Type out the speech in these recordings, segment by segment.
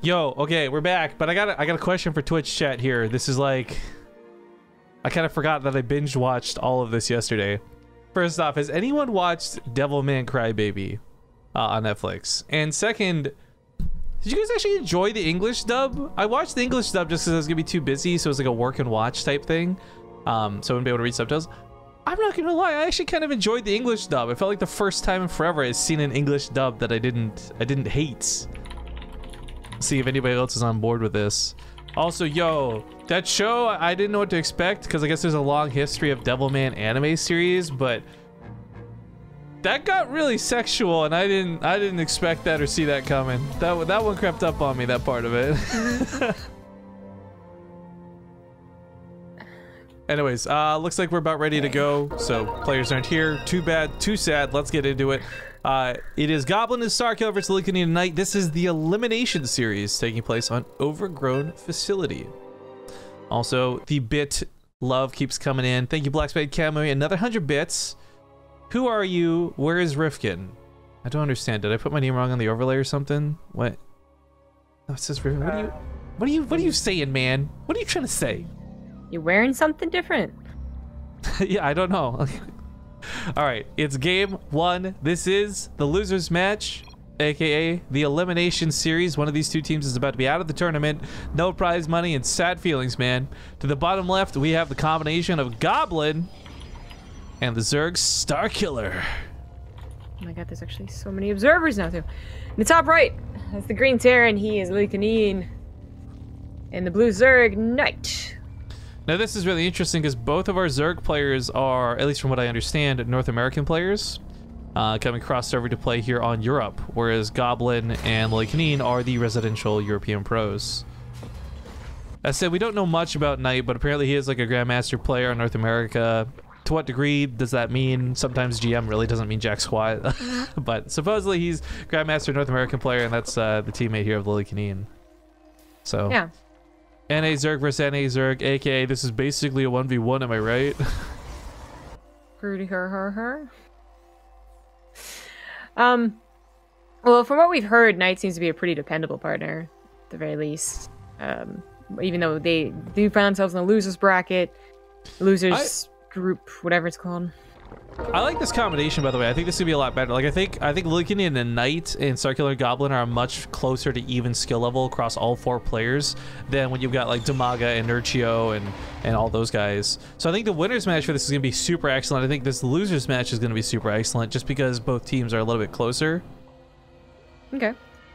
Yo, okay, we're back, but I got a question for Twitch chat here. This is like, I kind of forgot that I binge watched all of this yesterday. First off, has anyone watched Devilman Crybaby on Netflix? And second, did you guys actually enjoy the English dub? I watched the English dub just because I was gonna be too busy, so it was like a work and watch type thing. So I wouldn't be able to read subtitles. I'm not gonna lie, I actually kind of enjoyed the English dub. It felt like the first time in forever I've seen an English dub that I didn't hate. See if anybody else is on board with this. Also, yo, that show, I didn't know what to expect because I guess there's a long history of Devilman anime series, but that got really sexual and I didn't expect that or see that coming. That one crept up on me, that part of it. Anyways, looks like we're about ready to go, so players aren't here. Too bad, too sad. Let's get into it. It is Goblin and Starkiller vs. Lillekanin Night. This is the elimination series taking place on Overgrown Facility. Also, the bit love keeps coming in. Thank you, Black Spade Camo. Another 100 bits. Who are you? Where is Rifkin? I don't understand. Did I put my name wrong on the overlay or something? What? Oh, it says Rifkin. What are you saying, man? What are you trying to say? You're wearing something different. Yeah, I don't know. All right, it's game one. This is the losers match, aka the elimination series. One of these two teams is about to be out of the tournament. No prize money and sad feelings, man. To the bottom left, we have the combination of Goblin and the Zerg Starkiller. Oh my god, there's actually so many observers now too. In the top right, that's the green Terran. He is Lillekanin, and the blue Zerg Night. Now this is really interesting because both of our Zerg players are, at least from what I understand, North American players coming crossed over to play here on Europe, whereas Goblin and Lillekanin are the residential European pros. As I said, we don't know much about Knight, but apparently he is like a Grandmaster player in North America. To what degree does that mean? Sometimes GM really doesn't mean jack squat, but supposedly he's Grandmaster North American player, and that's the teammate here of Lillekanin. So yeah. NA Zerg versus NA Zerg, aka this is basically a 1v1, am I right? Well, from what we've heard, Knight seems to be a pretty dependable partner, at the very least. Even though they do find themselves in the losers bracket, losers group, whatever it's called. I like this combination, by the way. I think this could be a lot better. Like I think Lillekanin and Knight and Starkiller Goblin are much closer to even skill level across all four players than when you've got like Damaga and Nurchio and all those guys. So I think the winners match for this is going to be super excellent. I think this losers match is going to be super excellent just because both teams are a little bit closer. Okay.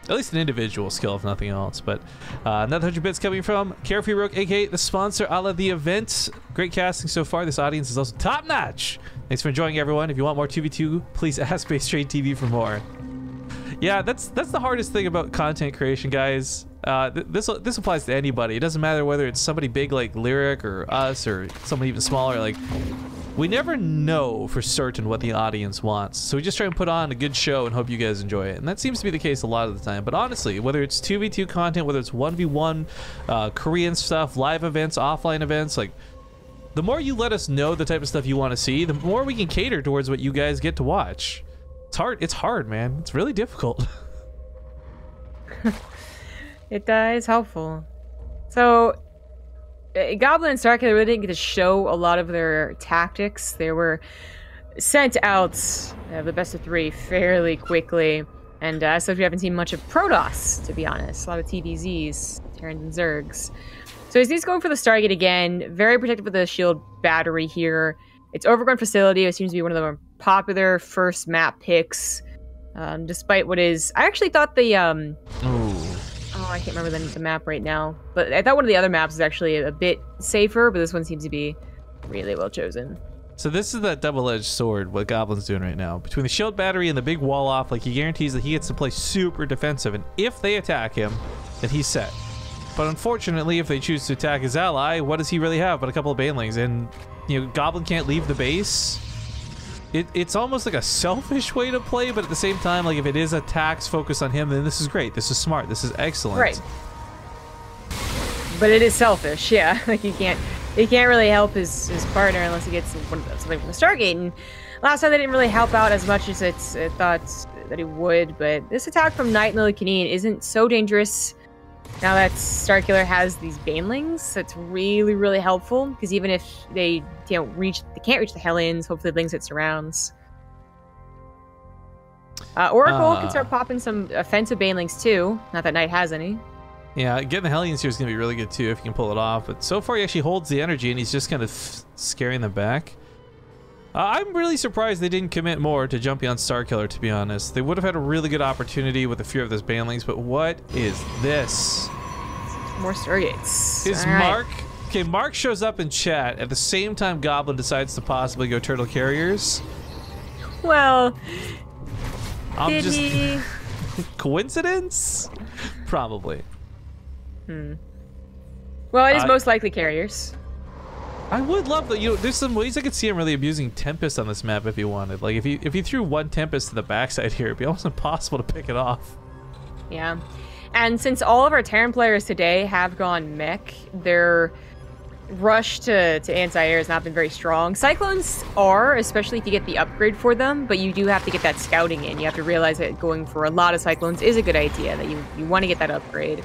At least an individual skill, if nothing else. But another 100 bits coming from Carefree Rogue, aka the sponsor a la the event. Great casting so far. This audience is also top notch. Thanks for enjoying, everyone. If you want more 2v2, please ask BaseTradeTV for more. Yeah, that's the hardest thing about content creation, guys. This applies to anybody. It doesn't matter whether it's somebody big like Lyric or us or someone even smaller. Like, we never know for certain what the audience wants, so we just try and put on a good show and hope you guys enjoy it. And that seems to be the case a lot of the time. But honestly, whether it's 2v2 content, whether it's 1v1, Korean stuff, live events, offline events, like, the more you let us know the type of stuff you want to see, the more we can cater towards what you guys get to watch. It's hard, man. It's really difficult. It is helpful. So, Goblin and Starkiller really didn't get to show a lot of their tactics. They were sent out the best of three fairly quickly. And so we haven't seen much of Protoss, to be honest. A lot of TVZs, Terrans and Zergs. So he's going for the Stargate again. Very protective with the shield battery here. It's Overgrown Facility. It seems to be one of the more popular first map picks. Despite what is... I actually thought the... Oh, I can't remember the map right now. But I thought one of the other maps is actually a bit safer, but this one seems to be really well chosen. So this is that double-edged sword, what Goblin's doing right now. Between the shield battery and the big wall off, like, he guarantees that he gets to play super defensive. And if they attack him, then he's set. But unfortunately, if they choose to attack his ally, what does he really have but a couple of banelings? And, you know, Goblin can't leave the base. It's almost like a selfish way to play, but at the same time, like, if it is attacks focused on him, then this is great. This is smart. This is excellent. Right. But it is selfish, yeah. Like, he can't really help his partner unless he gets something from the Stargate. And last time they didn't really help out as much as it thought that he would, but this attack from Night and Lillekanin isn't so dangerous. Now that Starkiller has these banelings, that's really, really helpful because even if they can't reach the Hellions, hopefully Lings it surrounds. Oracle can start popping some offensive banelings too. Not that Knight has any. Yeah, getting the Hellions here is going to be really good too if you can pull it off. But so far he actually holds the energy and he's just kind of scaring them back. I'm really surprised they didn't commit more to jumping on Starkiller, to be honest. They would have had a really good opportunity with the fear of those banelings, but what is this? More Stargates. Is Mark... Okay, Mark shows up in chat at the same time Goblin decides to possibly go Turtle Carriers. Well... Did he? Coincidence? Probably. Well, it is most likely carriers. I would love that. You know, there's some ways I could see him really abusing Tempest on this map if he wanted. Like if he threw one Tempest to the backside here, it'd be almost impossible to pick it off. Yeah, and since all of our Terran players today have gone mech, their rush to anti-air has not been very strong. Cyclones are, especially if you get the upgrade for them, but you do have to get that scouting in. You have to realize that going for a lot of Cyclones is a good idea, that you want to get that upgrade.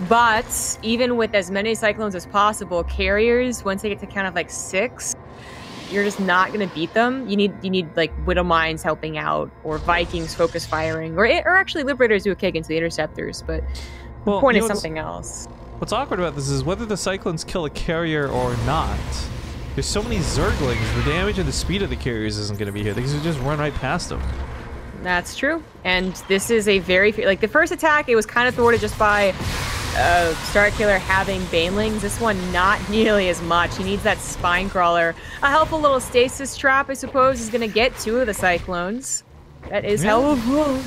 But even with as many Cyclones as possible, carriers, once they get to count of like 6, you're just not going to beat them. You need like Widow Mines helping out, or Vikings focus firing, or actually Liberators do a kick into the Interceptors, but the point is something else. What's awkward about this is whether the Cyclones kill a carrier or not. There's so many Zerglings, the damage and the speed of the carriers isn't going to be here. They can just run right past them. That's true. And this is a very... Like, the first attack, it was kind of thwarted just by Starkiller having Banelings. This one, not nearly as much. He needs that Spine Crawler. A helpful little stasis trap, I suppose, is going to get 2 of the Cyclones. That is helpful.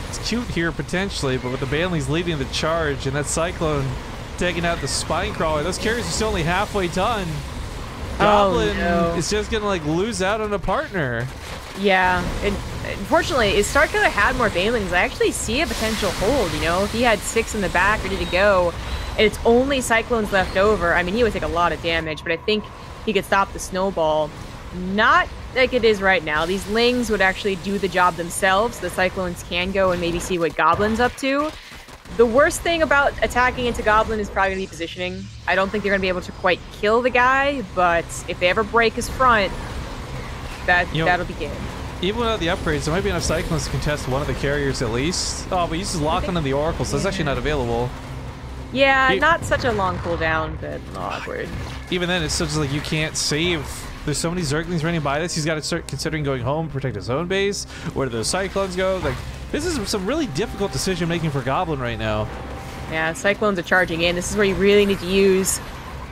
It's cute here, potentially, but with the Banelings leading the charge and that Cyclone taking out the Spine Crawler, those carriers are still only halfway done. Goblin is just going to, like, lose out on a partner. Yeah, unfortunately, if Starkiller had more Banelings, I actually see a potential hold, you know? If he had 6 in the back ready to go, and it's only Cyclones left over, I mean, he would take a lot of damage, but I think he could stop the snowball. Not like it is right now. These Lings would actually do the job themselves. The Cyclones can go and maybe see what Goblin's up to. The worst thing about attacking into Goblin is probably going to be positioning. I don't think they're going to be able to quite kill the guy, but if they ever break his front, that'll be good. Even without the upgrades, there might be enough Cyclones to contest one of the carriers at least. Oh, but he uses lock onto the Oracle, so that's actually not available. Yeah, not such a long cooldown, but awkward. Even then, it's just like you can't save. There's so many Zerglings running by this. He's got to start considering going home, protect his own base. Where do those Cyclones go? Like, this is some really difficult decision making for Goblin right now. Yeah, Cyclones are charging in. This is where you really need to use,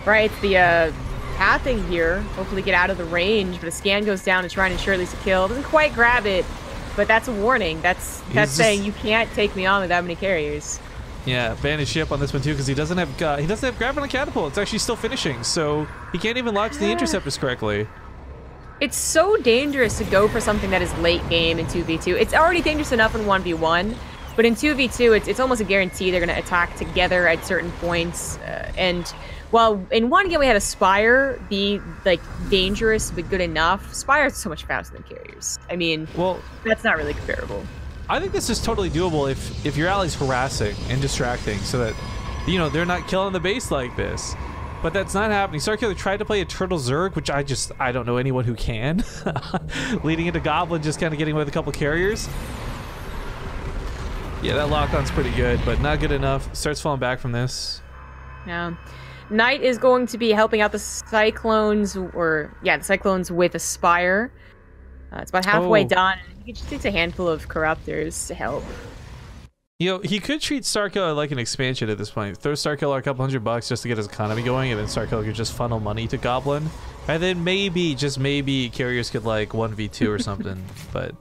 right, the pathing here. Hopefully get out of the range, but a scan goes down to try and ensure at least a kill. Doesn't quite grab it, but that's a warning. That's saying you can't take me on with that many carriers. Yeah, ban his ship on this one too because he doesn't have grab on a catapult. It's actually still finishing, so he can't even launch the interceptors correctly. It's so dangerous to go for something that is late game in 2v2. It's already dangerous enough in 1v1, but in 2v2, it's almost a guarantee they're going to attack together at certain points. And while in one game we had a Spire be like dangerous but good enough, Spire is so much faster than carriers. I mean, well, that's not really comparable. I think this is totally doable if your ally's harassing and distracting so that, you know, they're not killing the base like this. But that's not happening. Starkiller tried to play a Turtle Zerg, which I don't know anyone who can. Leading into Goblin, just kind of getting away with a couple carriers. Yeah, that lock-on's pretty good, but not good enough. Starts falling back from this. Yeah. Knight is going to be helping out the Cyclones, the Cyclones with a Spire. It's about halfway done. He just takes a handful of Corruptors to help. You know, he could treat Starkiller like an expansion at this point. Throw Starkiller a couple $100 just to get his economy going, and then Starkiller could just funnel money to Goblin. And then maybe, just maybe, carriers could like 1v2 or something. But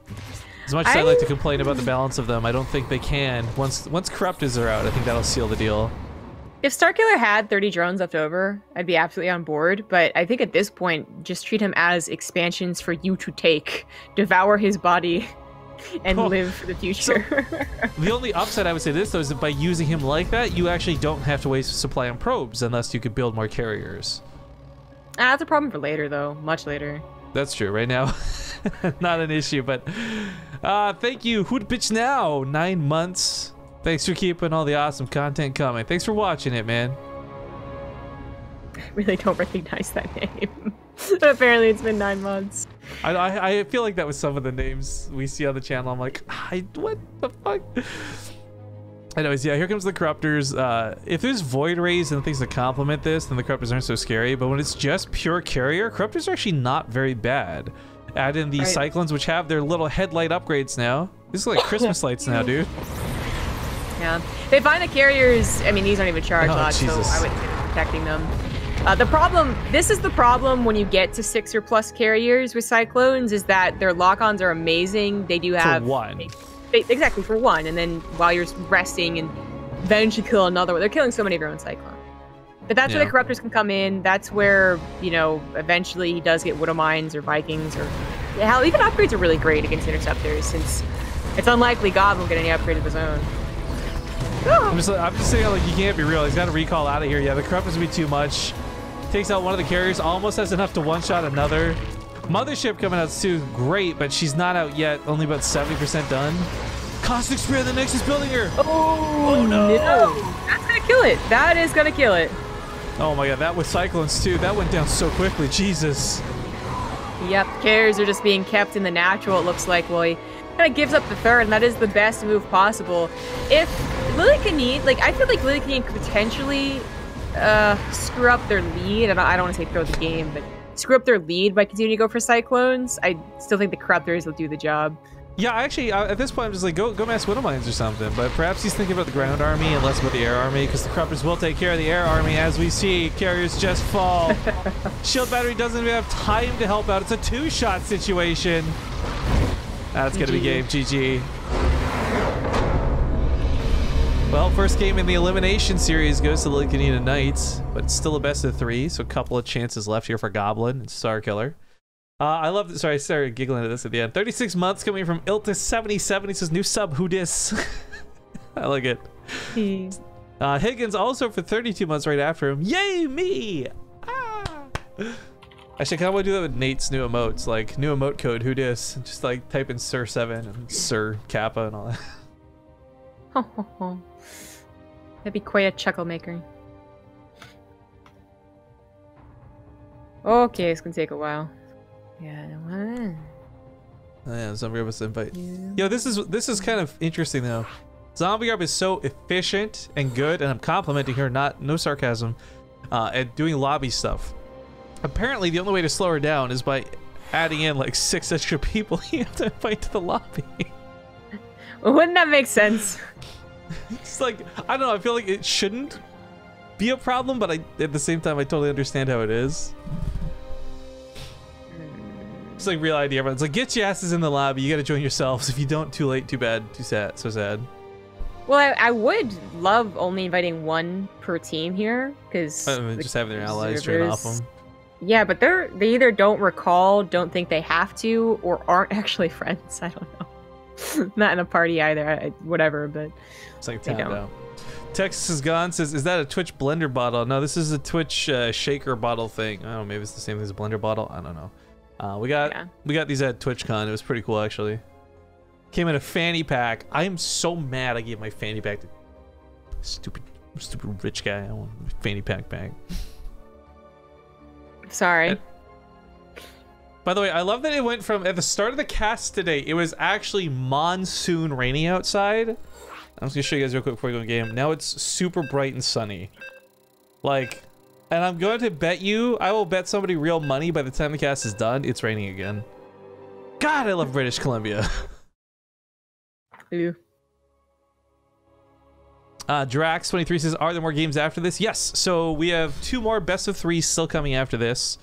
as much as I like to complain about the balance of them, I don't think they can. Once Corruptors are out, I think that'll seal the deal. If Starkiller had 30 drones left over, I'd be absolutely on board, but I think at this point, just treat him as expansions for you to take, devour his body, and live for the future. So, the only upside I would say this, though, is that by using him like that, you actually don't have to waste supply on probes unless you could build more carriers. That's a problem for later, though. Much later. That's true. Right now, not an issue, but thank you. Who'd bitch now? 9 months. Thanks for keeping all the awesome content coming. Thanks for watching it, man. I really don't recognize that name. Apparently it's been 9 months. I feel like that was some of the names we see on the channel. I'm like, what the fuck? Anyways, yeah, here comes the Corruptors. If there's Void Rays and things that complement this, then the Corruptors aren't so scary. But when it's just pure carrier, Corruptors are actually not very bad. Add in the Cyclones, which have their little headlight upgrades now. These are like Christmas lights now, dude. Yeah. They find the carriers, I mean, these aren't even charge locks, so I would say they're protecting them. This is the problem when you get to 6 or plus carriers with Cyclones, is that their lock-ons are amazing. They do have... For one. Exactly, for one. And then while you're resting and eventually kill another one, they're killing so many of your own Cyclones. But that's where the Corruptors can come in. That's where, you know, eventually he does get Widow Mines or Vikings or... Hell, even upgrades are really great against Interceptors, since it's unlikely Goblin will get any upgrade of his own. I'm just saying, like, you can't be real. He's got to recall out of here. Yeah, the Corruptors would be too much. Takes out one of the carriers, almost has enough to one-shot another. Mothership coming out too, great, but she's not out yet. Only about 70% done. Caustic Spear, the Nexus building her. Oh no! That's gonna kill it. That is gonna kill it. Oh my god, that with Cyclones too. That went down so quickly. Jesus. Yep, carriers are just being kept in the natural. It looks like. Well, he kind of gives up the third, and that is the best move possible. If Lillekanin, like, I feel like Lillekanin could potentially screw up their lead. I don't want to say throw the game, but screw up their lead by continuing to go for Cyclones. I still think the Corruptors will do the job. Yeah, actually, at this point, I'm just like, go mass Widow Mines or something. But perhaps he's thinking about the ground army and less about the air army, because the Corruptors will take care of the air army, as we see. Carriers just fall. Shield battery doesn't even have time to help out. It's a 2-shot situation. That's going to be game. GG. Well, first game in the elimination series goes to Lillekanin Night, but it's still a best of 3, so a couple of chances left here for Goblin and Starkiller. I love this. Sorry, I started giggling at this at the end. 36 months coming from Ilta77. He says, new sub, who dis? I like it. Higgins also for 32 months right after him. Yay, me! Ah! Actually, I kind of want to do that with Nate's new emotes, like new emote code, who dis? Just like type in Sir7 and Sir Kappa and all that. That'd be quite a chuckle maker. Okay, it's gonna take a while. Yeah, yeah, Zombie Garb is invite. Yeah. Yo, this is kind of interesting though. Zombie Garb is so efficient and good, and I'm complimenting her, no sarcasm, at doing lobby stuff. Apparently, the only way to slow her down is by adding in like 6 extra people you have to invite to the lobby. Wouldn't that make sense? It's like, I don't know, I feel like it shouldn't be a problem, but at the same time, I totally understand how it is. It's like real idea. Everyone's like, get your asses in the lobby. You got to join yourselves. If you don't, too late, too bad, too sad, so sad. Well, I would love only inviting 1 per team here, because just having their allies train off them. Yeah, but they either don't recall, don't think they have to, or aren't actually friends. I don't know. Not in a party either. Whatever, but it's like tapped out. Texas is gone. Says, is that a Twitch blender bottle? No, this is a Twitch shaker bottle thing. I don't know. Maybe it's the same as a blender bottle. I don't know. We got these at TwitchCon. It was pretty cool, actually. Came in a fanny pack. I am so mad I gave my fanny pack to stupid rich guy. I want a fanny pack bag. Sorry. By the way, I love that it went from, at the start of the cast today, it was actually monsoon rainy outside. I'm just gonna show you guys real quick before we go in game. Now it's super bright and sunny. Like, and I'm going to bet you, I will bet somebody real money by the time the cast is done, it's raining again. God, I love British Columbia. Ew. Drax23 says, are there more games after this? Yes, so we have 2 more best of 3 still coming after this.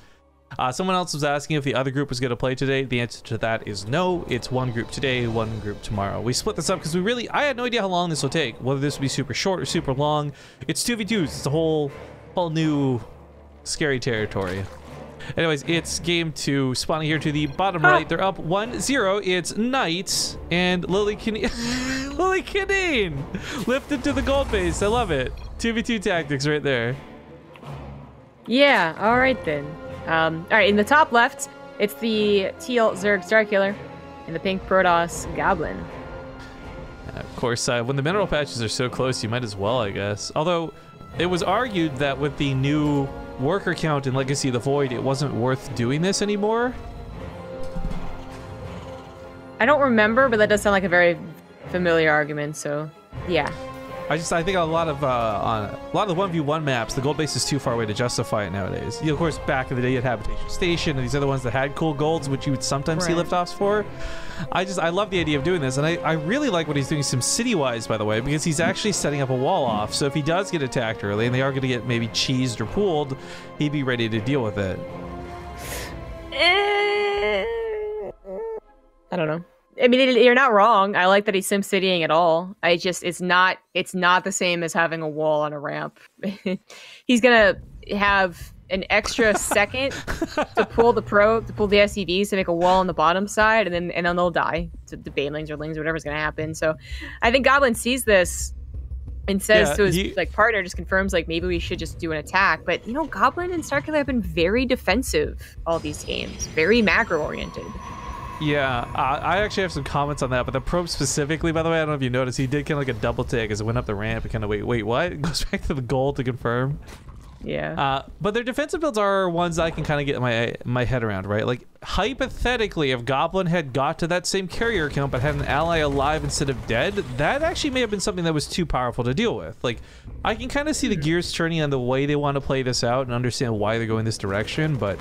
Someone else was asking if the other group was going to play today. The answer to that is no. It's 1 group today, 1 group tomorrow. We split this up because I had no idea how long this will take. Whether this will be super short or super long. It's 2v2s. It's a whole new scary territory. Anyways, it's game 2. Spawning here to the bottom right. They're up 1-0. It's Knight and Lillekanin. Lillekanin lifted to the gold base. I love it. 2v2 tactics right there. Yeah, alright then. Alright, in the top left, it's the teal Zerg Starkiller and the pink Protoss Goblin. Of course, when the mineral patches are so close, you might as well, I guess. Although, it was argued that with the new worker count in Legacy of the Void, it wasn't worth doing this anymore. I don't remember, but that does sound like a very familiar argument, so yeah. I think a lot of the 1v1 maps, the gold base is too far away to justify it nowadays. Of course, back in the day, you had Habitation Station and these other ones that had cool golds, which you would sometimes see liftoffs for. I love the idea of doing this, and I really like what he's doing SimCity-wise, by the way, because he's actually setting up a wall off. So if he does get attacked early, and they are going to get maybe cheesed or pooled, he'd be ready to deal with it. I don't know. I mean, you're not wrong. I like that he's SimCitying at all. It's not the same as having a wall on a ramp. He's gonna have an extra second to pull the SCVs to make a wall on the bottom side, and then they'll die to the banelings or lings or whatever's gonna happen. So, I think Goblin sees this and says to his partner, just confirms like maybe we should just do an attack. But Goblin and starkiller have been very defensive all these games, very macro oriented. Yeah, I actually have some comments on that, but the probe specifically, by the way, I don't know if you noticed, he did kind of like a double take as it went up the ramp and kind of wait, what? It goes back to the gold to confirm. Yeah. But their defensive builds are ones I can kind of get my head around, right? Like, hypothetically, if Goblin had got to that same carrier count but had an ally alive instead of dead, that actually may have been something that was too powerful to deal with. Like, I can kind of see the gears turning on the way they want to play this out and understand why they're going this direction, but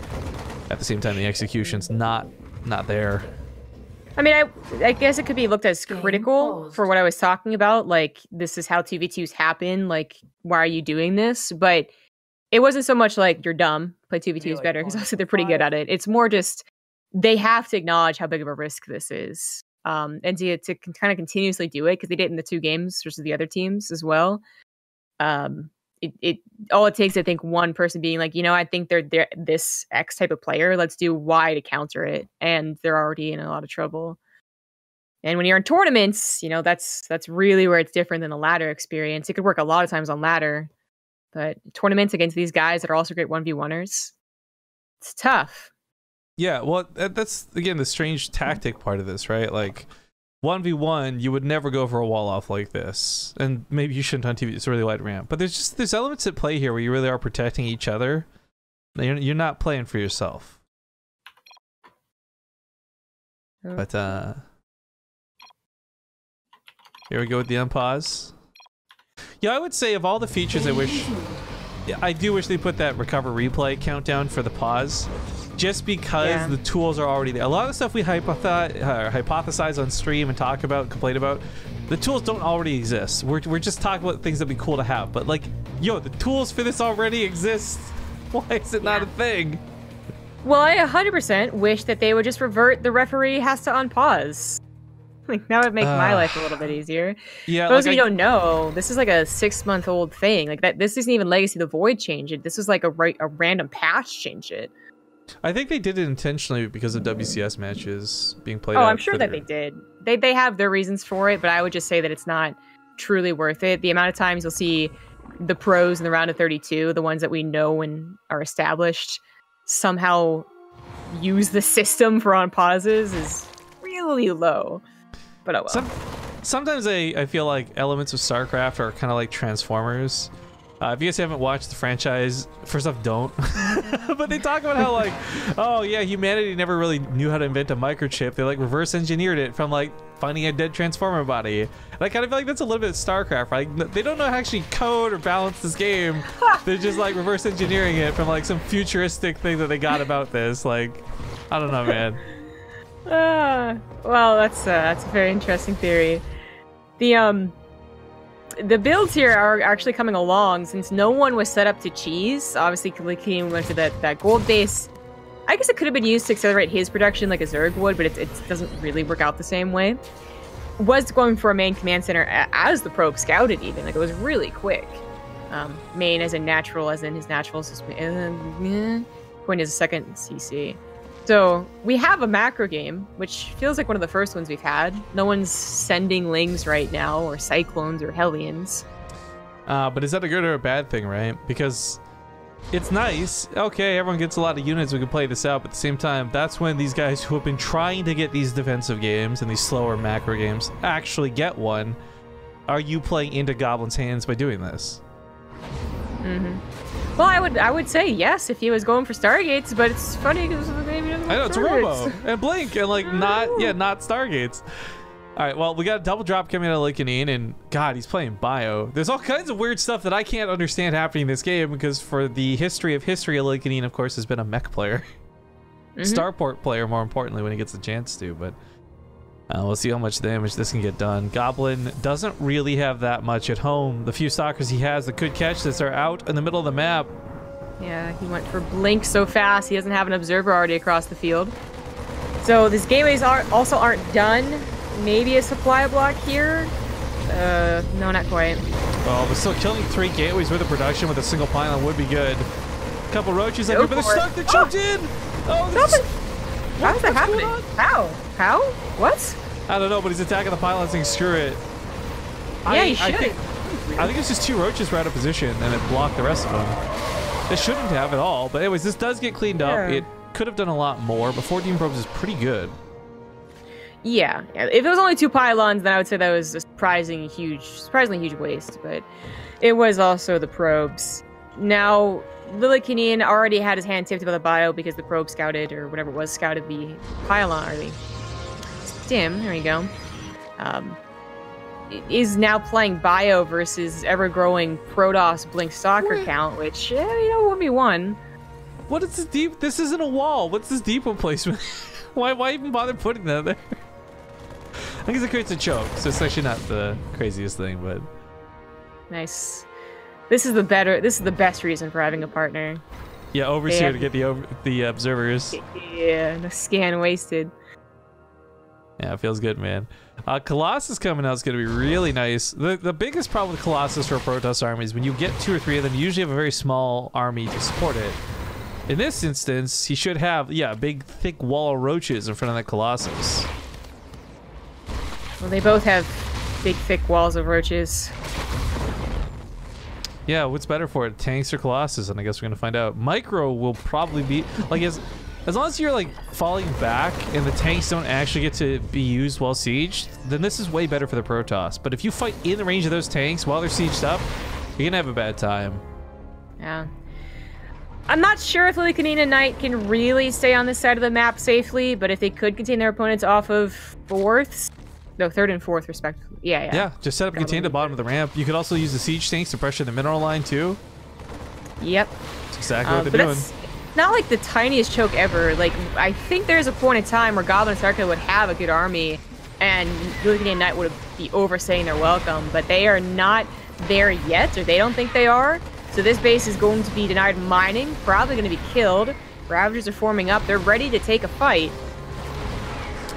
at the same time, the execution's not there. I mean, I guess it could be looked as critical for what I was talking about. Like, this is how 2v2s happen. Like, why are you doing this? But it wasn't so much like, you're dumb, play 2v2s better, because obviously they're pretty good at it. It's more just, they have to acknowledge how big of a risk this is. And to kind of continuously do it, because they did it in the 2 games versus the other teams as well. All it takes, I think, one person being like, I think they're this X type of player. Let's do Y to counter it, and they're already in a lot of trouble. And when you're in tournaments, that's really where it's different than the ladder experience. It could work a lot of times on ladder, but tournaments against these guys that are also great 1v1ers, it's tough. Yeah, well, that's again the strange tactic part of this, right? Like, 1v1, you would never go for a wall off like this, and maybe you shouldn't on TV. It's a really wide ramp, but there's elements at play here where you really are protecting each other. You're not playing for yourself. But here we go with the unpause. Yeah, I would say of all the features, I do wish they put that recover replay countdown for the pause. Just because the tools are already there. A lot of the stuff we hypothesize on stream and talk about, complain about, the tools don't already exist. We're just talking about things that'd be cool to have. But like, the tools for this already exist. Why is it not a thing? Well, I 100% wish that they would just revert the referee has to unpause. Like, that would make my life a little bit easier. Yeah, those of you who don't know, this is like a 6-month-old thing. Like that, this isn't even Legacy of the Void change it. This was like a random patch change it. I think they did it intentionally because of WCS matches being played. I'm sure that they did. They have their reasons for it, but I would just say that it's not truly worth it. The amount of times you'll see the pros in the round of 32, the ones that we know and are established, somehow use the system for on pauses is really low. But oh well. Sometimes I feel like elements of StarCraft are kind of like Transformers. If you guys haven't watched the franchise, first off, don't. But they talk about how, like, oh yeah, humanity never really knew how to invent a microchip. They like reverse engineered it from like finding a dead Transformer body. And I kind of feel like that's a little bit of StarCraft, right? They don't know how to actually code or balance this game. They're just like reverse engineering it from like some futuristic thing that they got about this. Like, I don't know, man. Well, that's a very interesting theory. The builds here are actually coming along since no one was set up to cheese. Obviously, Lillekanin went to that gold base. I guess it could have been used to accelerate his production like a Zerg would, but it doesn't really work out the same way. Was going for a main command center as the probe scouted even. Like, it was really quick. Main as in natural, as in his natural. Point is a second CC. So we have a macro game, which feels like one of the first ones we've had. No one's sending lings right now, or cyclones, or hellions. But is that a good or a bad thing, right? Because it's nice. Okay, everyone gets a lot of units. We can play this out, but at the same time, that's when these guys who have been trying to get these defensive games and these slower macro games actually get one. Are you playing into Goblin's hands by doing this? Well, I would say yes if he was going for Stargates, but it's funny because maybe doesn't. I know it's Robo and Blink and like not Stargates. All right, well, we got a double drop coming out of Lillekanin, and God, he's playing Bio. There's all kinds of weird stuff that I can't understand happening in this game because for the history of Lillekanin, of course, has been a mech player. Starport player, more importantly, when he gets a chance to, but we'll see how much damage this can get done. Goblin doesn't really have that much at home. The few stalkers he has that could catch this are out in the middle of the map. Yeah, he went for Blink so fast, he doesn't have an observer already across the field. So these gateways also aren't done. Maybe a supply block here? No, not quite. Well, but still killing 3 gateways with a production with a single pylon would be good. A couple roaches up here, but they're stuck. They're choked in. Oh, how's that happening? How? What? I don't know, but he's attacking the pylon saying screw it. Yeah, he should. I think it's just 2 roaches were out of position and it blocked the rest of them. It shouldn't have at all, but anyways, this does get cleaned up. It could have done a lot more, but 14 probes is pretty good. Yeah, if it was only 2 pylons, then I would say that was a surprisingly huge waste, but it was also the probes. Now, Lillekanin already had his hand tipped about the bio because the probe scouted, or whatever it was, scouted the pylon, or the stim, there you go. Is now playing bio versus ever-growing Protoss Blink Stalker count, which, you know, 1v1. What is this deep? This isn't a wall. What's this depot placement? Why even bother putting that there? I guess it creates a choke, so it's actually not the craziest thing, but nice. This is the best reason for having a partner. Yeah, Overseer to get the observers. Yeah, no scan wasted. Yeah, it feels good, man. Colossus coming out is going to be really nice. The biggest problem with Colossus for a Protoss army is when you get 2 or 3 of them, you usually have a very small army to support it. In this instance, he should have, a big, thick wall of roaches in front of that Colossus. Well, they both have big, thick walls of roaches. Yeah, what's better for it, tanks or Colossus? And I guess we're gonna find out. Micro will probably be like as long as you're like falling back and the tanks don't actually get to be used while sieged, then this is way better for the Protoss. But if you fight in the range of those tanks while they're sieged up, you're gonna have a bad time. Yeah. I'm not sure if Lillekanin Night can really stay on this side of the map safely, but if they could contain their opponents off of 4th, no, 3rd and 4th respectively. Yeah, just set up and contain the bottom of the ramp. You could also use the siege tanks to pressure the mineral line too. Yep. That's exactly what they're doing. It's not like the tiniest choke ever. Like, I think there's a point in time where Goblin and Starkiller would have a good army and Lillekanin Night would be overstaying their welcome, but they are not there yet, or they don't think they are. So this base is going to be denied mining, probably going to be killed. Ravagers are forming up. They're ready to take a fight.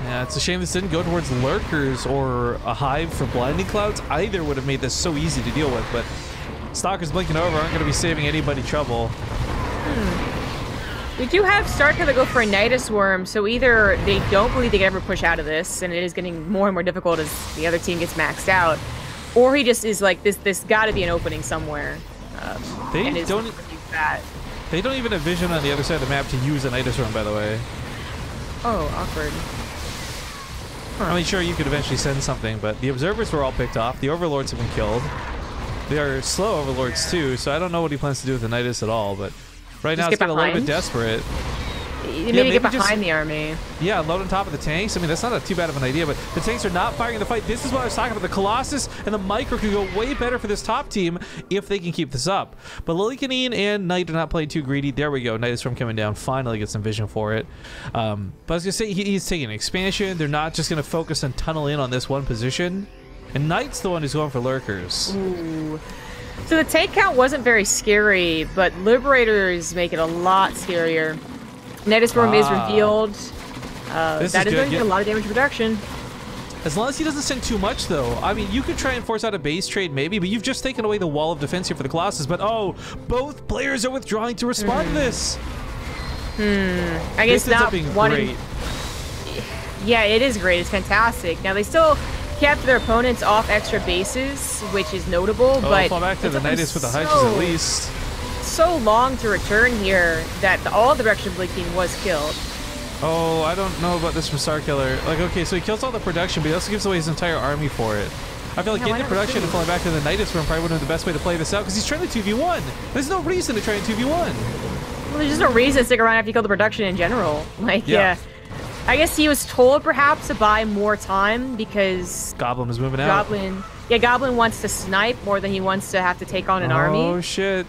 Yeah, it's a shame this didn't go towards lurkers or a hive for blinding clouds. Either would have made this so easy to deal with, but stalkers blinking over aren't going to be saving anybody trouble. We do have Starkiller go for a Nidus Worm, so either they don't believe they can ever push out of this, and it is getting more and more difficult as the other team gets maxed out, or he just is like, this got to be an opening somewhere. They don't even have vision on the other side of the map to use a Nidus Worm, by the way. Oh, awkward. I mean, sure, you could eventually send something, but the observers were all picked off. The overlords have been killed. They are slow overlords too, so I don't know what he plans to do with the Nidus at all, but right now it's getting a little bit desperate. Maybe get behind the army. Yeah, load on top of the tanks. I mean, that's not too bad of an idea, but the tanks are not firing the fight. This is what I was talking about. The Colossus and the Micro could go way better for this top team if they can keep this up. But Lillekanin and Knight are not playing too greedy. There we go. Knight is from coming down. Finally get some vision for it. But I was going to say, he's taking an expansion. They're not just going to focus and tunnel in on this one position. And Knight's the one who's going for lurkers. Ooh. So the tank count wasn't very scary, but Liberators make it a lot scarier. Nidus Worm is revealed. That is going to get a lot of damage reduction. As long as he doesn't send too much, though. I mean, you could try and force out a base trade, maybe, but you've just taken away the wall of defense here for the Colossus. But, oh, both players are withdrawing to respond to this. I guess this not being one. Great. Yeah, it is great. It's fantastic. Now, they still kept their opponents off extra bases, which is notable, but fall back to the Nidus with the Hydras at least. so long to return here that all the production of Lillekanin was killed. Oh, I don't know about this from starkiller. Like, okay, so he kills all the production, but he also gives away his entire army for it. I feel like getting the production and falling back to the Nidus room probably would have been the best way to play this out, because he's trying to 2v1. There's no reason to try and 2v1. Well, there's just no reason to stick around after you kill the production in general. Like, yeah. I guess he was told perhaps to buy more time because Goblin is moving out. Goblin wants to snipe more than he wants to have to take on an army. Oh shit!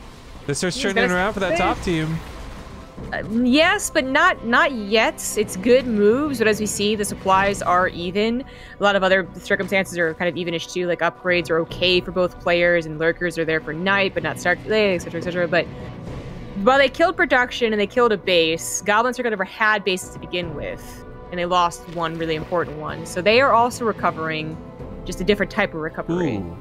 This starts turning around for that top team. Yes, but not yet. It's good moves, but as we see, the supplies are even. A lot of other circumstances are kind of evenish too. Like upgrades are okay for both players, and lurkers are there for Night, but not starkiller, etc., etc. But while they killed production and they killed a base, Goblin Circle never had bases to begin with, and they lost one really important one. So they are also recovering, just a different type of recovery. Ooh.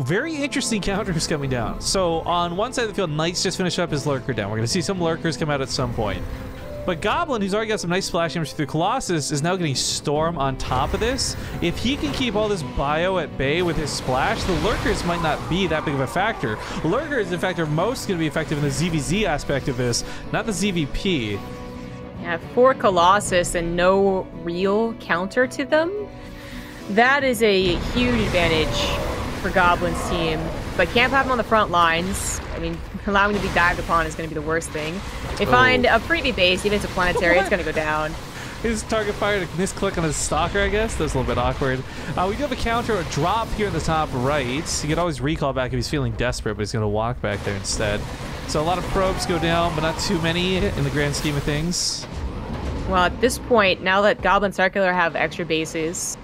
Very interesting counters coming down. So on one side of the field, Knight's just finished up his lurker down. We're going to see some lurkers come out at some point. But Goblin, who's already got some nice splash damage through Colossus, is now getting Storm on top of this. If he can keep all this bio at bay with his splash, the lurkers might not be that big of a factor. Lurkers, in fact, are most going to be effective in the ZVZ aspect of this, not the ZVP. Yeah, 4 Colossus and no real counter to them. That is a huge advantage for Goblin's team, but can't have him on the front lines. I mean, allowing him to be dived upon is going to be the worst thing. They find a freebie base, even if it's a planetary, it's going to go down. His target fired a misclick on his stalker, I guess. That was a little bit awkward. We do have a counter, a drop here in the top right. He could always recall back if he's feeling desperate, but he's going to walk back there instead. So a lot of probes go down, but not too many in the grand scheme of things. Well, at this point, now that Goblin Starkiller have extra bases,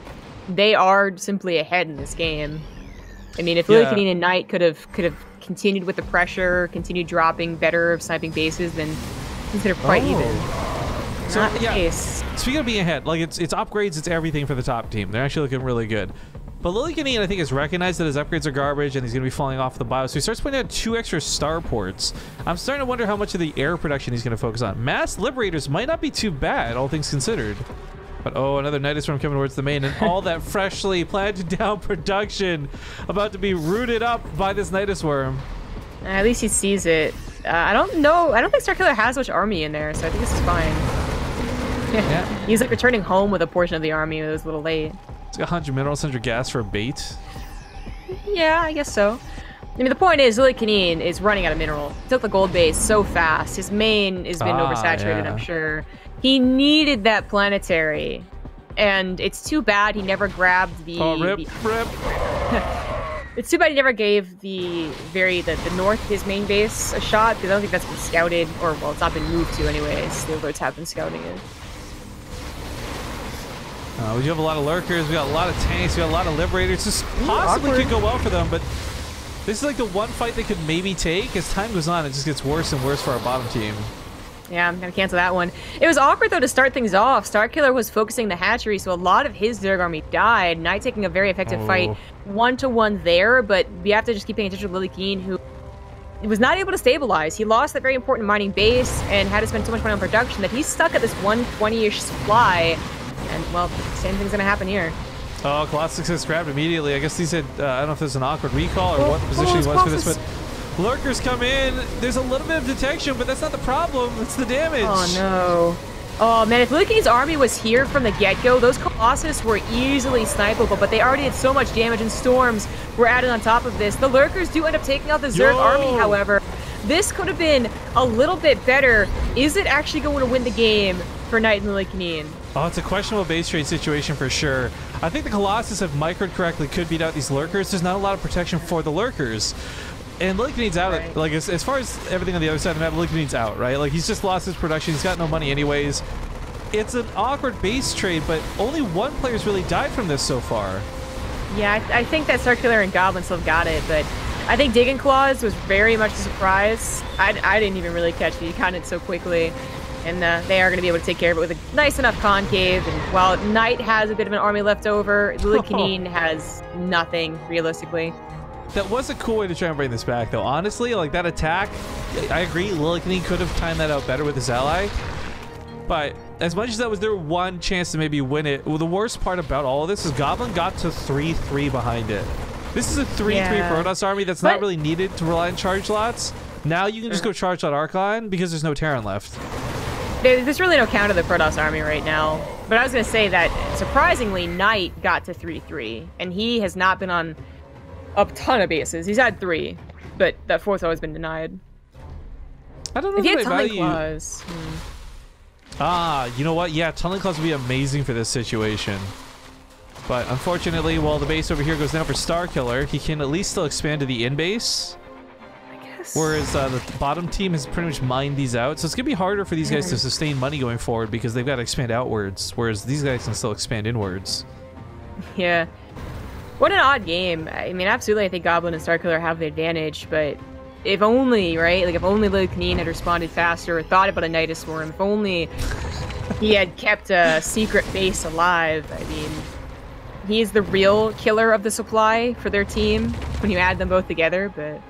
they are simply ahead in this game. I mean, if Lillekanin Night could have continued with the pressure, continued dropping better of sniping bases, then things could have quite even. So Not the case. Speaking of being ahead, like it's upgrades, it's everything for the top team. They're actually looking really good. But Lillekanin, I think, has recognized that his upgrades are garbage and he's going to be falling off the bio. So he starts putting out 2 extra starports. I'm starting to wonder how much of the air production he's going to focus on. Mass Liberators might not be too bad, all things considered. But oh, another Nidus Storm coming towards the main, and all that freshly planted down production about to be rooted up by this Nidus Worm. At least he sees it. I don't know. I don't think Starkiller has much army in there, so I think this is fine. Yeah. He's like returning home with a portion of the army. It was a little late. It's got 100 minerals, 100 gas for a bait. Yeah, I guess so. I mean, the point is, Lillekanin is running out of mineral. He took the gold base so fast. His main has been oversaturated, I'm sure. He needed that planetary, and it's too bad he never grabbed the... Oh, rip. It's too bad he never gave the north, his main base, a shot, because I don't think that's been scouted, or, well, it's not been moved to anyways. The Overlords have been scouting it. We do have a lot of lurkers, we got a lot of tanks, we got a lot of liberators. This possibly could go well for them, but this is like the one fight they could maybe take. As time goes on, it just gets worse and worse for our bottom team. Yeah, I'm gonna cancel that one. It was awkward though to start things off. Starkiller was focusing the hatchery, so a lot of his Zerg army died. Night taking a very effective fight, 1-to-1 there, but we have to just keep paying attention to Lillekanin, who was not able to stabilize. He lost that very important mining base and had to spend so much money on production that he's stuck at this 120-ish supply. And well, same thing's gonna happen here. Oh, Colossus gets grabbed immediately. I guess he said, I don't know if there's an awkward recall or what position he was for this, but lurkers come in. There's a little bit of detection, but that's not the problem. It's the damage. Oh, no. Oh, man, if Lillekanin's army was here from the get-go, those Colossus were easily snipeable, but they already did so much damage, and storms were added on top of this. The lurkers do end up taking out the Zerg army, however. This could have been a little bit better. Is it actually going to win the game for Night and Lillekanin? Oh, it's a questionable base trade situation for sure. I think the Colossus, if microed correctly, could beat out these lurkers. There's not a lot of protection for the lurkers. And Lillekanin's out. Right. Like, as far as everything on the other side of the map, Lillekanin's out, right? Like, he's just lost his production. He's got no money anyways. It's an awkward base trade, but only one player's really died from this so far. Yeah, I think that Starkiller and Goblin still got it, but I think Digging Claws was very much a surprise. I didn't even really catch it. He caught it so quickly. And they are going to be able to take care of it with a nice enough concave. And while Night has a bit of an army left over, Lillekanin has nothing, realistically. That was a cool way to try and bring this back, though. Honestly, like, that attack, I agree, Lillekanin could have timed that out better with his ally. But as much as that was their one chance to maybe win it, well, the worst part about all of this is Goblin got to 3-3 behind it. This is a 3-3 Protoss army that's not really needed to rely on charge lots. Now you can just go charge that Archon because there's no Terran left. There's really no counter to the Protoss army right now. But I was going to say that, surprisingly, Knight got to 3-3. And he has not been on a ton of bases. He's had 3. But that 4th always been denied. I don't know if he if had they Tunneling value... Claws. You know what? Yeah, Tunneling Claws would be amazing for this situation. But unfortunately, while the base over here goes down for Starkiller, he can at least still expand to the in-base. Whereas the bottom team has pretty much mined these out. So it's going to be harder for these guys to sustain money going forward because they've got to expand outwards. Whereas these guys can still expand inwards. Yeah. What an odd game. I mean, absolutely, I think Goblin and Starkiller have the advantage. But if only, right? Like, if only Lillekanin had responded faster or thought about a Nidus Swarm. If only he had kept a secret base alive. I mean, he's the real killer of the supply for their team when you add them both together, but...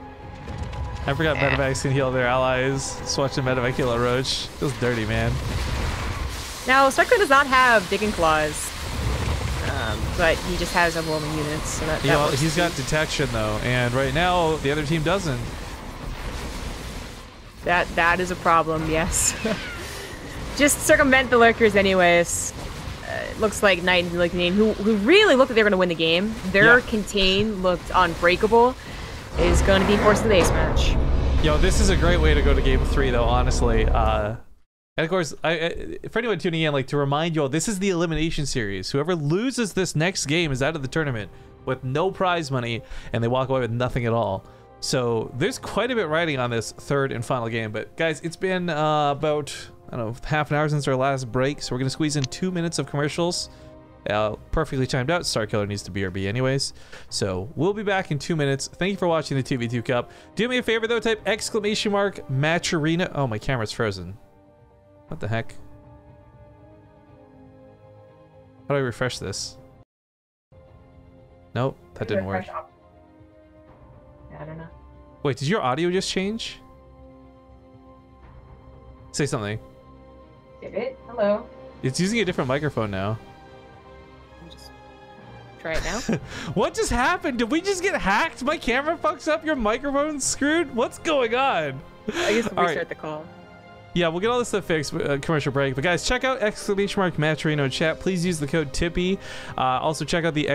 I forgot Medevacs can heal their allies. Just watching Medevac kill a Roach. Feels dirty, man. Now, Starkiller does not have Digging Claws, but he just has overwhelming units, so that he's got detection, though, and right now, the other team doesn't. That is a problem, yes. Just circumvent the Lurkers anyways. It looks like Knight and Lillekanin, who really looked like they were going to win the game. Their contain looked unbreakable. Is going to be forced to the ace match. Yo, this is a great way to go to game 3, though, honestly. And of course, for anyone tuning in, like, to remind you all, this is the elimination series. Whoever loses this next game is out of the tournament with no prize money, and they walk away with nothing at all. So there's quite a bit riding on this 3rd and final game. But guys, it's been about, I don't know, half an hour since our last break, so we're going to squeeze in 2 minutes of commercials. Perfectly timed out. Starkiller needs to BRB anyways. So we'll be back in 2 minutes. Thank you for watching the TV2 Cup. Do me a favor though, type ! Match Arena. Oh, my camera's frozen. What the heck? How do I refresh this? Nope, that didn't work. I don't know. Wait, did your audio just change? Say something. Did it? Hello. It's using a different microphone now. Try it now. What just happened? Did we just get hacked? My camera fucks up, your microphone's screwed? What's going on? I guess we'll restart the call. Yeah, we'll get all this stuff fixed, commercial break. But guys, check out ! Match Arena in chat. Please use the code TIPPY. Also check out the !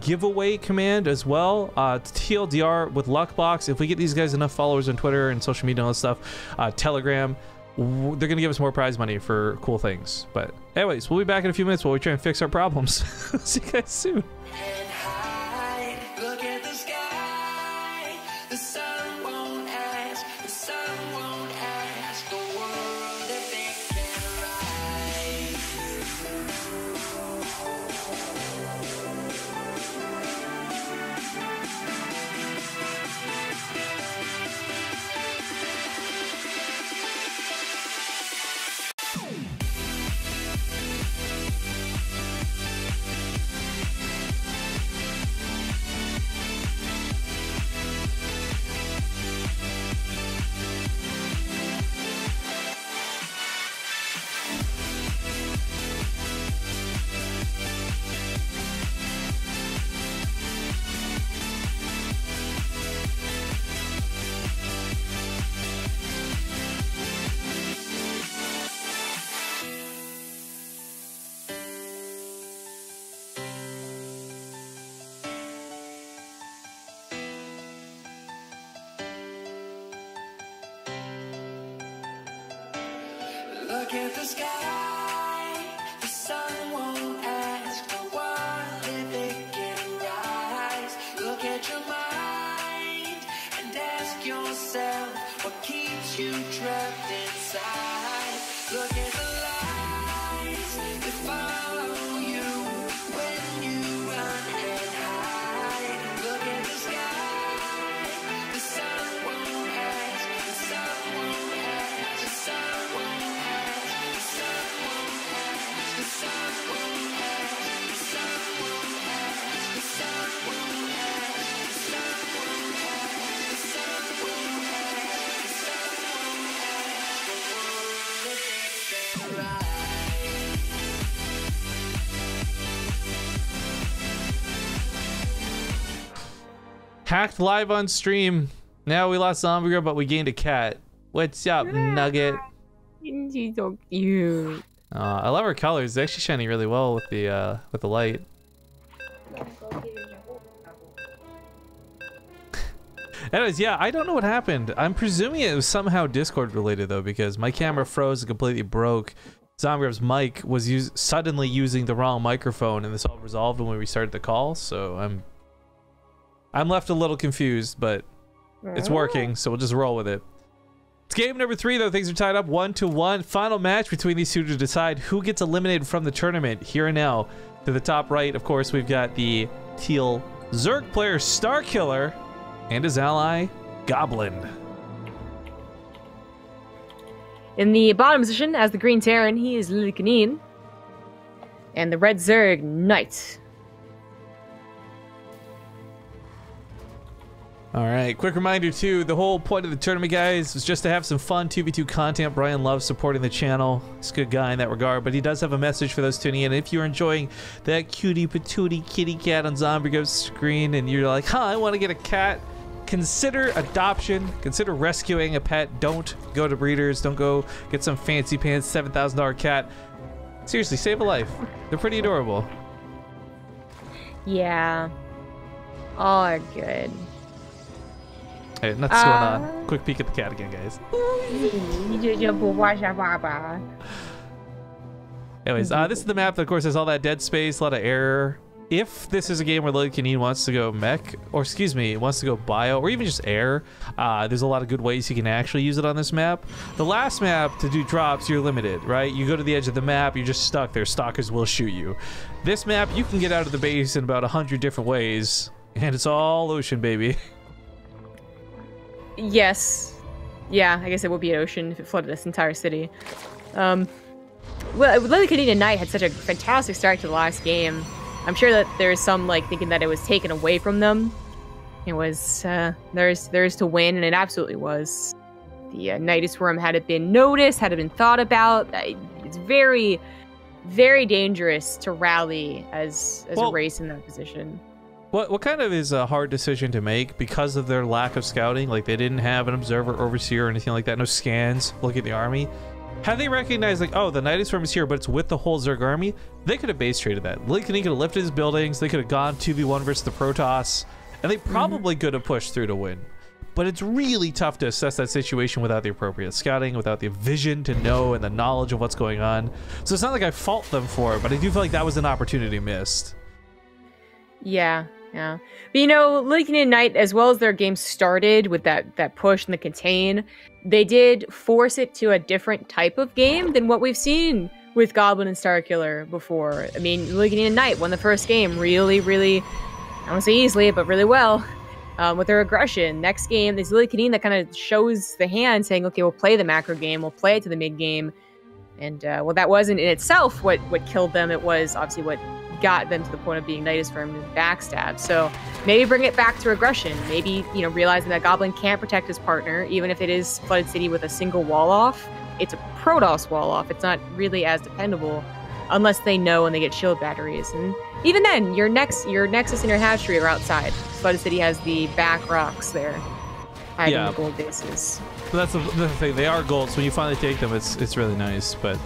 Giveaway command as well. TLDR with Luckbox. If we get these guys enough followers on Twitter and social media and all that stuff, Telegram, they're going to give us more prize money for cool things. But anyways, we'll be back in a few minutes while we try and fix our problems. See you guys soon. Look at the sky, the sun won't ask for what if it can rise. Look at your mind and ask yourself what keeps you trapped inside. Look at the lights that follow you when you run and hide. Look at the sky, the sun won't ask, the sun won't ask, the sun won't ask, the sun won't ask, the sun won't ask, the sun won't ask, the sun won't ask, the sun won't ask, the sun won't ask, the sun won't ask the world if it's been right. Hacked live on stream. Now we lost Zombie Girl, but we gained a cat. What's up, Nugget? She's so cute. I love her colors. It's actually shining really well with the light. Anyways, yeah, I don't know what happened. I'm presuming it was somehow Discord related though, because my camera froze and completely broke. Zombie's mic was suddenly using the wrong microphone, and this all resolved when we restarted the call. So I'm left a little confused, but it's working, so we'll just roll with it. It's game number 3 though. Things are tied up 1-1. Final match between these two to decide who gets eliminated from the tournament. Here and now, to the top right, of course, we've got the teal Zerg player Starkiller and his ally Goblin. In the bottom position, as the Green Terran, he is Lillekanin. And the Red Zerg, Night. Alright, quick reminder too, the whole point of the tournament, guys, was just to have some fun 2v2 content. Brian loves supporting the channel. He's a good guy in that regard, but he does have a message for those tuning in. If you're enjoying that cutie patootie kitty cat on Zombie Girl's screen and you're like, I want to get a cat, consider adoption, consider rescuing a pet. Don't go to breeders, don't go get some fancy pants $7,000 cat. Seriously, save a life. They're pretty adorable. Yeah. All are good. Hey, nothing's going on. Quick peek at the cat again, guys. Anyways, this is the map that, of course, has all that dead space, a lot of error. If this is a game where Lillekanin wants to go mech, or excuse me, wants to go bio, or even just air, there's a lot of good ways you can actually use it on this map. The last map, to do drops, you're limited, right? You go to the edge of the map, you're just stuck there. Stalkers will shoot you. This map, you can get out of the base in about 100 different ways, and it's all ocean, baby. Yes. Yeah, I guess it would be an ocean if it flooded this entire city. Well, Lillekanin Night had such a fantastic start to the last game. I'm sure that there's some, like, thinking that it was taken away from them. It was, theirs to win, and it absolutely was. The Nidus Worm, had it been noticed, had it been thought about, it's very, very dangerous to rally as a race in that position. What kind of is a hard decision to make because of their lack of scouting? Like, they didn't have an observer, overseer, or anything like that. No scans. Look at the army. Had they recognized, like, oh, the Nidus Worm is here, but it's with the whole Zerg army, they could have base traded that. Lillekanin could have lifted his buildings. They could have gone 2v1 versus the Protoss, and they probably could have pushed through to win. But it's really tough to assess that situation without the appropriate scouting, without the vision to know and the knowledge of what's going on. So it's not like I fault them for it, but I do feel like that was an opportunity missed. Yeah. Yeah, but you know, Lillekanin Night, as well as their game started with that push and the contain, they did force it to a different type of game than what we've seen with Goblin and Starkiller before. I mean, Lillekanin Night won the first game really, really, I don't want to say easily, but really well, with their aggression. Next game, there's Lillekanin that kind of shows the hand, saying, okay, we'll play the macro game, we'll play it to the mid game, and well, that wasn't in itself what killed them. It was obviously what got them to the point of being Nidus Worm and backstab. So maybe bring it back to aggression. Maybe, you know, realizing that Goblin can't protect his partner, even if it is Flooded City with a single wall off. It's a Protoss wall off. It's not really as dependable unless they know and they get shield batteries. And even then, your Nexus and your hatchery are outside. Flooded City has the back rocks there, hiding the gold bases. But that's the thing. They are gold, so when you finally take them, it's really nice. But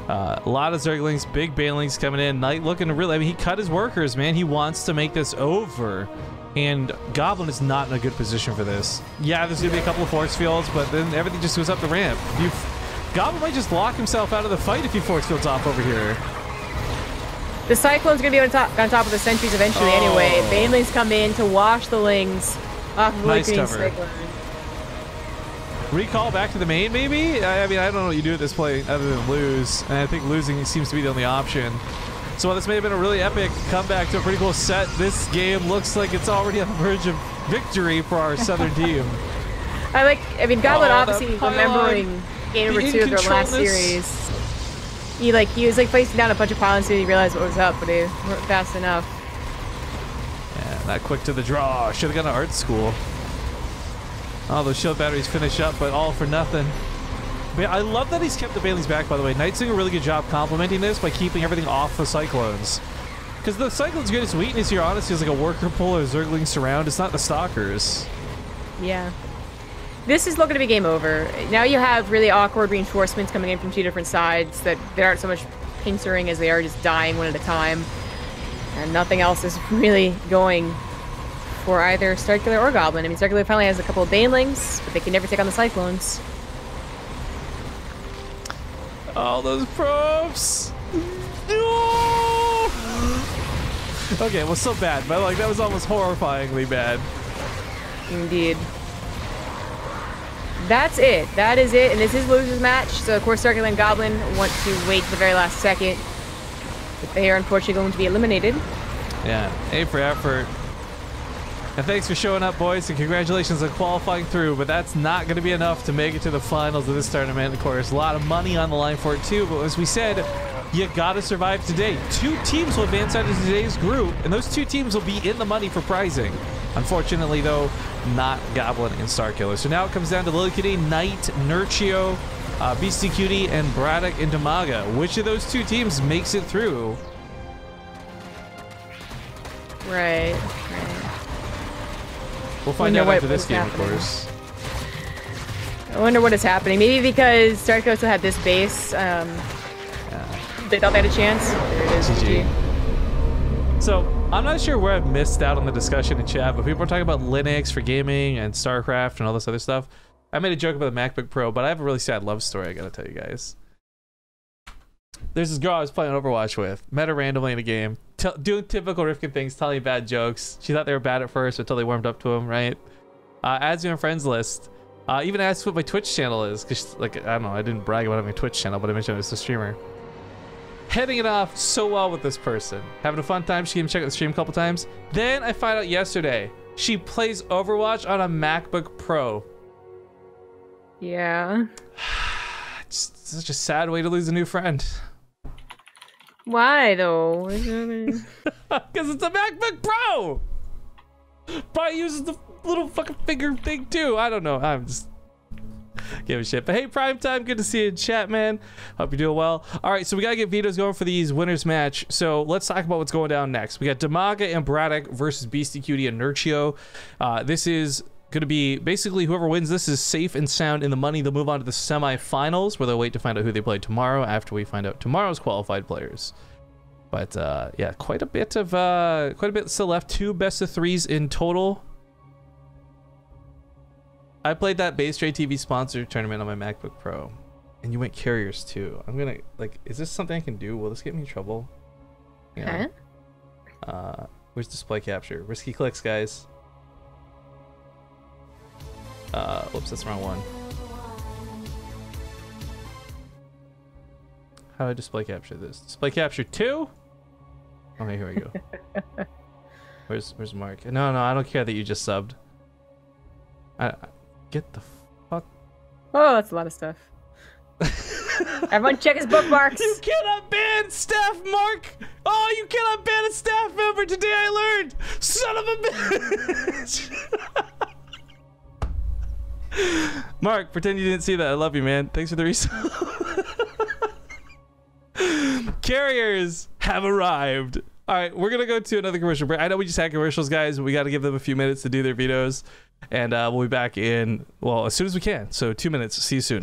a lot of Zerglings, big Banelings coming in. Knight looking to really, I mean, he cut his workers, man. He wants to make this over. And Goblin is not in a good position for this. Yeah, there's going to be a couple of force fields, but then everything just goes up the ramp. Goblin might just lock himself out of the fight if he force fields off over here. The Cyclone's going to be on top of the sentries eventually anyway. Banelings come in to wash the Lings off of nice cover. Cyclone. Recall back to the main, maybe? I mean, I don't know what you do at this point other than lose, and I think losing seems to be the only option. So while this may have been a really epic comeback to a pretty cool set, this game looks like it's already on the verge of victory for our Southern team. I mean, Goblin obviously remembering game number 2 of their last series. He was placing down a bunch of pylons until he realized what was up, but he weren't fast enough. Yeah, not quick to the draw. Should have gone to art school. Oh, those shield batteries finish up, but all for nothing. But I love that he's kept the Banelings back, by the way. Knight's doing a really good job complementing this by keeping everything off the Cyclones. Because the Cyclone's greatest weakness here, honestly, is like a worker pull or Zergling surround. It's not the Stalkers. Yeah. this is looking to be game over. Now you have really awkward reinforcements coming in from two different sides that they aren't so much pincering as they are just dying one at a time. And nothing else is really going for either Starkiller or Goblin. I mean, Starkiller finally has a couple of Banelings, but they can never take on the Cyclones. All those probes. No! Okay, well, so bad, but like that was almost horrifyingly bad. Indeed. That's it. That is it, and this is loser's match. So of course, Starkiller and Goblin want to wait to the very last second, but they are unfortunately going to be eliminated. Yeah, A for effort. And thanks for showing up, boys, and congratulations on qualifying through, but that's not going to be enough to make it to the finals of this tournament. Of course, a lot of money on the line for it, too, but as we said, you got to survive today. 2 teams will advance out of today's group, and those 2 teams will be in the money for prizing. Unfortunately, though, not Goblin and Starkiller. So now it comes down to Lillekanin Night, Nurchio, Beastie Cutie, and Braddock and Damaga. Which of those 2 teams makes it through? Right. We'll find out after this game, of course. I wonder what is happening. Maybe because Starkiller still had this base, they thought they had a chance. There it is. GG. So, I'm not sure where I've missed out on the discussion in chat, but people are talking about Linux for gaming and StarCraft and all this other stuff. I made a joke about the MacBook Pro, but I have a really sad love story I gotta tell you guys. There's this girl I was playing Overwatch with, met her randomly in a game, doing typical Rifkin things, telling bad jokes. She thought they were bad at first until they warmed up to them, right? Adds me on friends list. Even asked what my Twitch channel is, because, like, I don't know, I didn't brag about having a Twitch channel, but I mentioned I was a streamer. Heading it off so well with this person. Having a fun time. She came check out the stream a couple times. Then I find out yesterday, she plays Overwatch on a MacBook Pro. Yeah. It's such a sad way to lose a new friend. Why though? Because it's a MacBook Pro. Probably uses the little fucking finger thing too. I don't know. I'm just give a shit. But hey, Prime Time, good to see you in chat, man. Hope you're doing well. All right, so we gotta get vetoes going for these winners match. So let's talk about what's going down next. We got Damaga and Braddock versus Beastie Cutie and Nurchio. This is going to be basically whoever wins this is safe and sound in the money. They'll move on to the semifinals where they'll wait to find out who they play tomorrow after we find out tomorrow's qualified players. But yeah, quite a bit still left. 2 best of 3s in total. I played that BaseTradeTV sponsored tournament on my MacBook Pro, and you went carriers too. I'm gonna like, is this something I can do? Will this get me in trouble? Yeah. Where's display capture? Risky clicks, guys. Whoops, that's the wrong one. How do I display capture this? Display capture 2? Okay, here we go. Where's Mark? No, I don't care that you just subbed. Get the fuck. Oh, that's a lot of stuff. Everyone check his bookmarks. You cannot ban staff, Mark! Oh, you cannot ban a staff member! Today I learned! Son of a bitch! Mark, pretend you didn't see that. I love you, man. Thanks for the resub. Carriers have arrived. All right, we're going to go to another commercial break. I know we just had commercials, guys. But we got to give them a few minutes to do their vetoes. And we'll be back in, well, as soon as we can. So 2 minutes. See you soon.